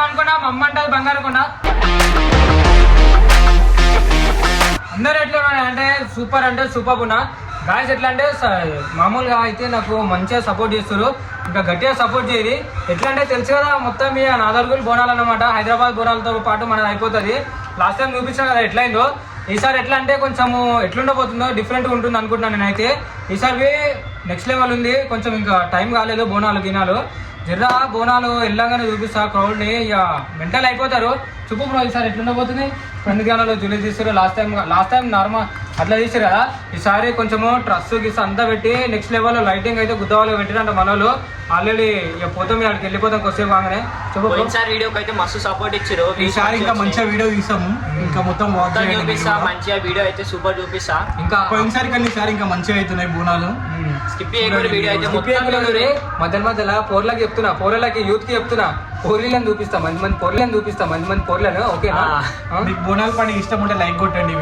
అనుకున్నా మా అమ్మ అంటే బంగారు కొండ. అందరు ఎట్లా అంటే సూపర్ ఉన్నా గాయస్. ఎట్లా అంటే మామూలుగా అయితే నాకు మంచిగా సపోర్ట్ చేస్తారు, ఇంకా గట్టిగా సపోర్ట్ చేయరు. ఎట్లా అంటే తెలుసు కదా మొత్తం మీ నాదర్గుల్ బోనాలు అన్నమాట. హైదరాబాద్ బోనాలతో పాటు మనది అయిపోతుంది. లాస్ట్ టైం చూపించాను కదా ఎట్లయిందో. ఈసారి ఎట్లా అంటే కొంచెము ఎట్లుండబోతుందో డిఫరెంట్గా ఉంటుంది అనుకుంటున్నాను నేనైతే. ఈసారి నెక్స్ట్ లెవెల్ ఉంది. కొంచెం ఇంకా టైం కాలేదు బోనాలు గినాలు. జర్రా బోనాలు వెళ్ళగానే చూపిస్తా క్రౌడ్ని, ఇక మెంటల్ అయిపోతారు. చూపు బ్రో ఈసారి ఎట్లుండబోతుంది. ఫ్రెండ్ గానాలో జూలీ తీస్తారు. లాస్ట్ టైం నార్మల్ అట్లా తీసారు కదా. ఈసారి కొంచెము ట్రస్ గిస్ అంతా పెట్టి నెక్స్ట్ లెవెల్లో లైటింగ్ అయితే గుద్దవాళ్ళు పెట్టిరంట మనోళ్ళు. ఆల్రెడీ ఇక పోతాం ఇక్కడికి వెళ్ళిపోతాం కొద్దిసేపు కాగానే. ఈసారి వీడియోకి అయితే మస్తు సపోర్ట్ ఇచ్చారు. ఈసారి ఇంకా మంచిగా వీడియో తీసాము, ఇంకా మొత్తం చూపిస్తా మంచిగా వీడియో అయితే సూపర్ చూపిస్తా. ఇంకా పోయినసారి కానీ ఈసారి ఇంకా మంచిగా అవుతున్నాయి బోనాలు. స్కిప్ చేయకూడదు వీడియో అయితే మధ్యలో పోర్లకి చెప్తున్నా, పోర్లకి యూత్ కి చెప్తున్నా, పోర్లను చూపిస్తా మంది పోర్లను. ఓకేనా? మీకు బోనాల పండుగ ఇష్టం ఉంటే లైక్ కొట్టండి.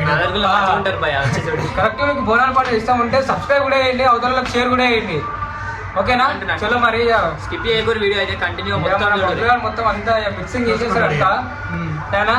కరెక్ట్. మీకు బోనాల పండుగ ఇష్టం ఉంటే సబ్స్క్రైబ్ కూడా చేయండి, అవతలకు షేర్ కూడా చేయండి. ఓకేనా? చలో మరి స్కిప్ చేయకూడదు వీడియో అయితే కంటిన్యూ మొత్తం అంతా మిక్సింగ్ చేసేసారు అంతా. తేనా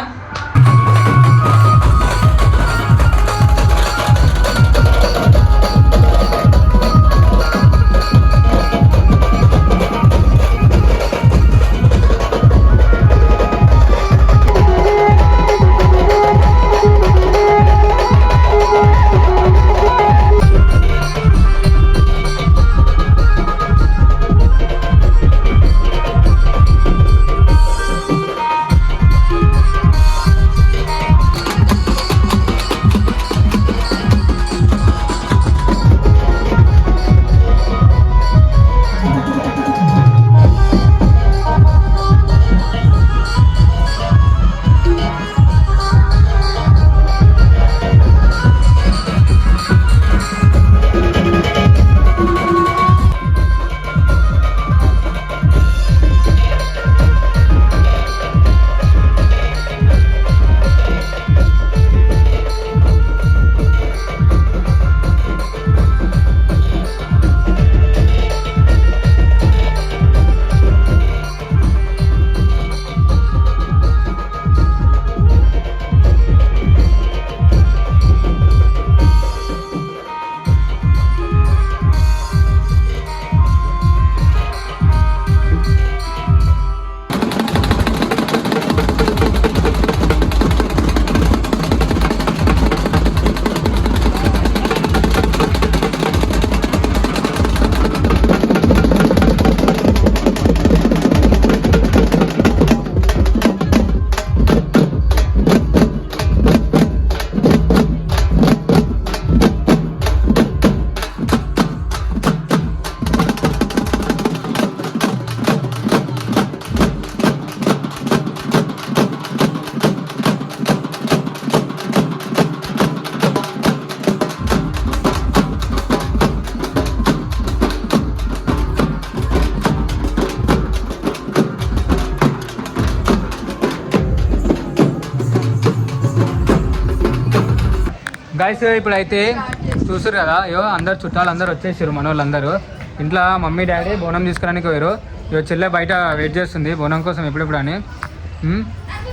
గైస్ ఇప్పుడైతే చూసారు కదా, అందరు చుట్టాలు అందరు వచ్చేసారు. మన వాళ్ళందరూ ఇంట్లో మమ్మీ డాడీ బోనం తీసుకురానికి పోయారు. ఇక చెల్లె బయట వెయిట్ చేస్తుంది బోనం కోసం ఎప్పుడెప్పుడు అని.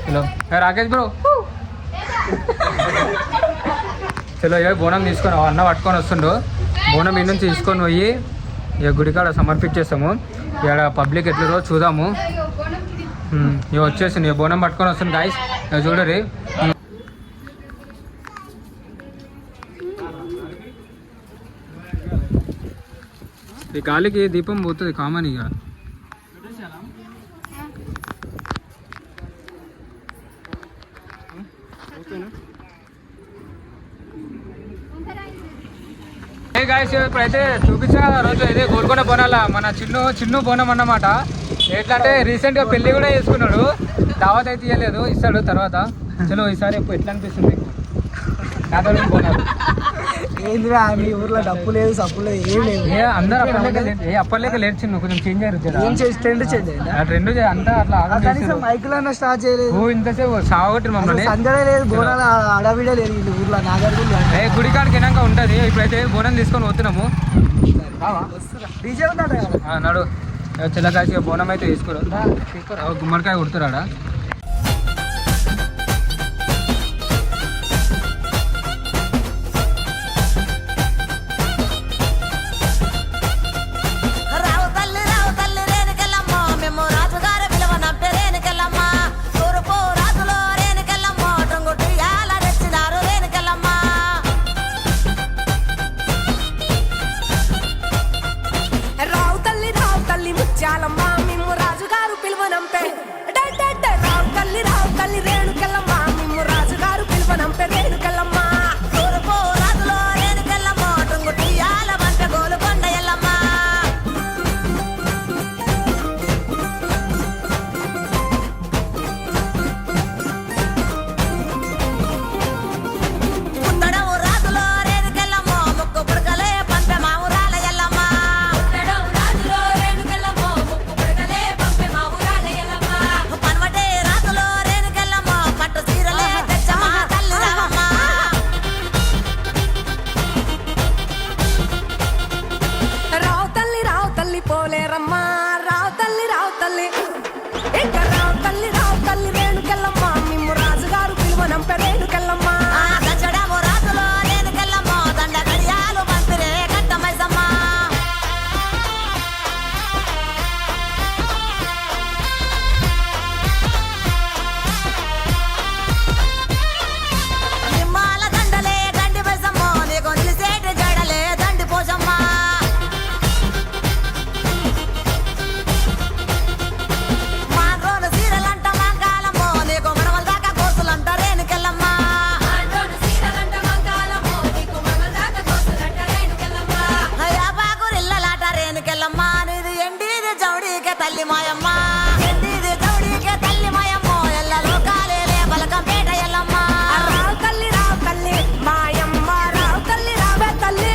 హలో రాకేష్ బ్రో, చలో ఇక బోనం తీసుకొని అన్న పట్టుకొని వస్తుండు. బోనం ఈ నుంచి తీసుకొని పోయి ఇక గుడికాడ సమర్పించేస్తాము. ఇక్కడ పబ్లిక్ ఎట్లరో చూద్దాము. ఇక వచ్చేసింది, ఇక బోనం పట్టుకొని వస్తుంది గాయస్. ఇక చూడరి ఈ గాలికి దీపం పోతుంది కామన్. ఇక గాయస్ ఇప్పుడైతే చూపించా రోజు ఇదే గోల్కొండ బోనాల మన చిన్ను బోనం అన్నమాట. ఎట్లా అంటే రీసెంట్గా పెళ్లి కూడా చేసుకున్నాడు. దావత్ అయితే ఇవ్వలేదు, ఇస్తాడు తర్వాత. చలో ఈసారి ఎట్లా అనిపిస్తుంది బోనాలు? ఏంద్రా మీ ఊర్లో డబ్బు లేదు, సప్పు లేదు, ఏం లేదు. అందరూ అప్పలేక లేరు చిన్న, కొంచెం చేంజ్ అయ్యారు. ట్రెండ్ చేంజ్ ట్రెండ్ అంతా అట్లా మైకులన్నా స్టార్ట్ చేయలేదు. ఇంతసేపు సాగొట్టి మమ్మల్ని. సందడే లేదు, బోనాలు అడవిడే లేదు ఊర్లో. నాగర్గుల్ గుడికాడికి వినాక ఉంటుంది. ఇప్పుడైతే బోనం తీసుకొని పోతున్నాము. డీజే ఉన్నాడు నడు చిల్లకాయ బోనం అయితే తీసుకోరు గుమ్మడికాయ కుడుతురాడా ముత్యాలమ్మ మిమ్ము రాజుగారు పిలువనంపే రావు తల్లి రేణుకెళ్ళమ్మ మిమ్ము రాజుగారు పిలువనంపే రేణుకెళ్ళమ్మ తూర్పు రాజులో రేణుకెళ్ళమ్మ టొంగుటియాల వంట గోలుకొండ ఎల్లమ్మ పుట్టడము రాజులో రేణుకెళ్ళమ్మ ముక్కు పుడకలే పంపె మావురాల ఎల్లమ్మ పనవటే రాజులో రేణుకెళ్ళమ్మ పట్టు చీరలే తెచ్చమ్మ తల్లి రావమ్మ రావు తల్లి పోలేరమ్మ రావు తల్లి ఇంకా రావు తల్లి రేణుకెళ్ళమ్మ మిమ్ము రాజుగారు పిలువనంపే రేణుకెళ్ళమ్మ దచ్చడము రాజులో రేణుకెళ్ళమ్మ దండ గడియాలు పంపిరే కట్టమైసమ్మ నిమ్మాల దండలే దండి పైసమ్మ నీకు నిలిసేటి జడలే దండి పోసమ్మ మాండ్రోను సీరలంట మంగాళమ్మో నీకు మనవల దాకా కోసులంట రేణుకెళ్ళమ్మ యాపాకురిల్లలాట రేణుకెళ్ళమ్మ నీది ఎండిది జౌడికే తల్లి మాయమ్మ ఎండిది జౌడికే తల్లి మాయమ్మో ఎల్ల లోకాలే బలకంపేట ఎల్లమ్మ రావు తల్లి మాయమ్మ రావు తల్లి రావే తల్లి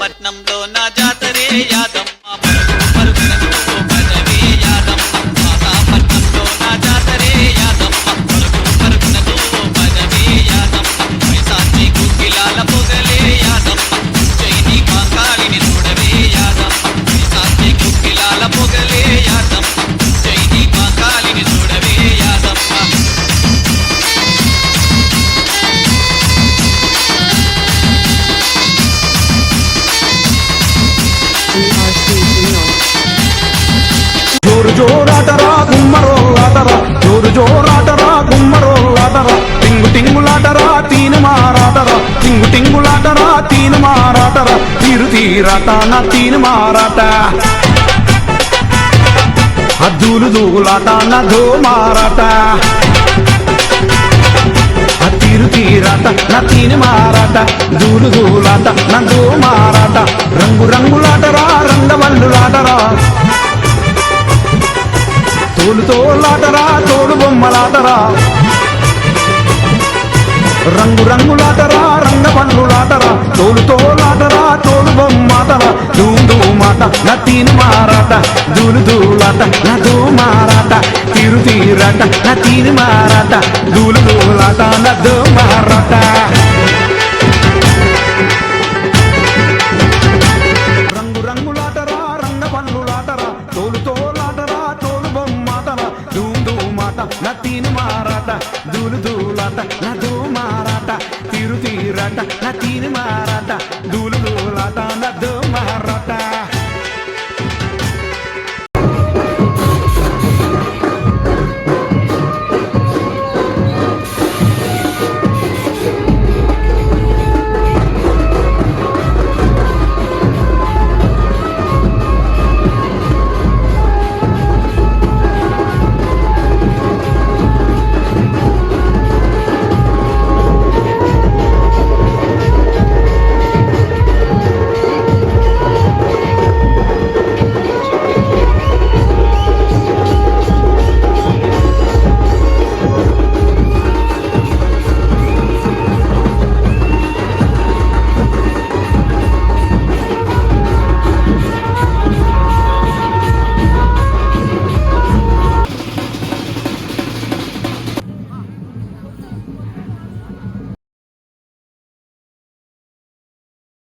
పట్నంలో నా జాతరే యాదమ్మ మరుగునను భజవే యాదమ్మ పట్నంలో నా జాతరే యాదమ్మ మరుగునను భజవే యాదమ్మ వైశాఖి గుగ్గిలాల పొగలే యాదమ్మ చైని కాకాలిని చూడవే యాదమ్మ వైశాఖి గుగ్గిలాల పొగలే యాదమ్మ చైని కాకాలిని చూడవే యాదమ్మ జోరాటరా గుమ్మరోలాటరా జోరాటరా గుమ్మరోలాటరా టింగులాటరా తీను మారాటరా టింగులాటరా తీను మారాటరా తీరాట నా తీను మారాట అద్దులు దూలాట నా దో మారాట తీరాట నా తీను మారాట దూలాట నా దో మారాట రంగులాటరా రంగవల్లులాటరా తోలుతోలాటరా తోడు బొమ్మలాటరా రంగులాటరా రంగ పండ్లులాటరా తోలుతోలాటరా తోడు బొమ్మాటరా ధూమాట నా తీను మారాట దూలాట నా దో మారాట తీరాట నా తీను మారాట దూలాట నా దో మారాట రంగులాటరా రంగ పండ్లులాటరా తోలుతోలాటరా తోడు బొమ్మాటరా ధూమాట నా తీను మారాట దూలాట నా దో మారాట తీరాట నా తీను మారాట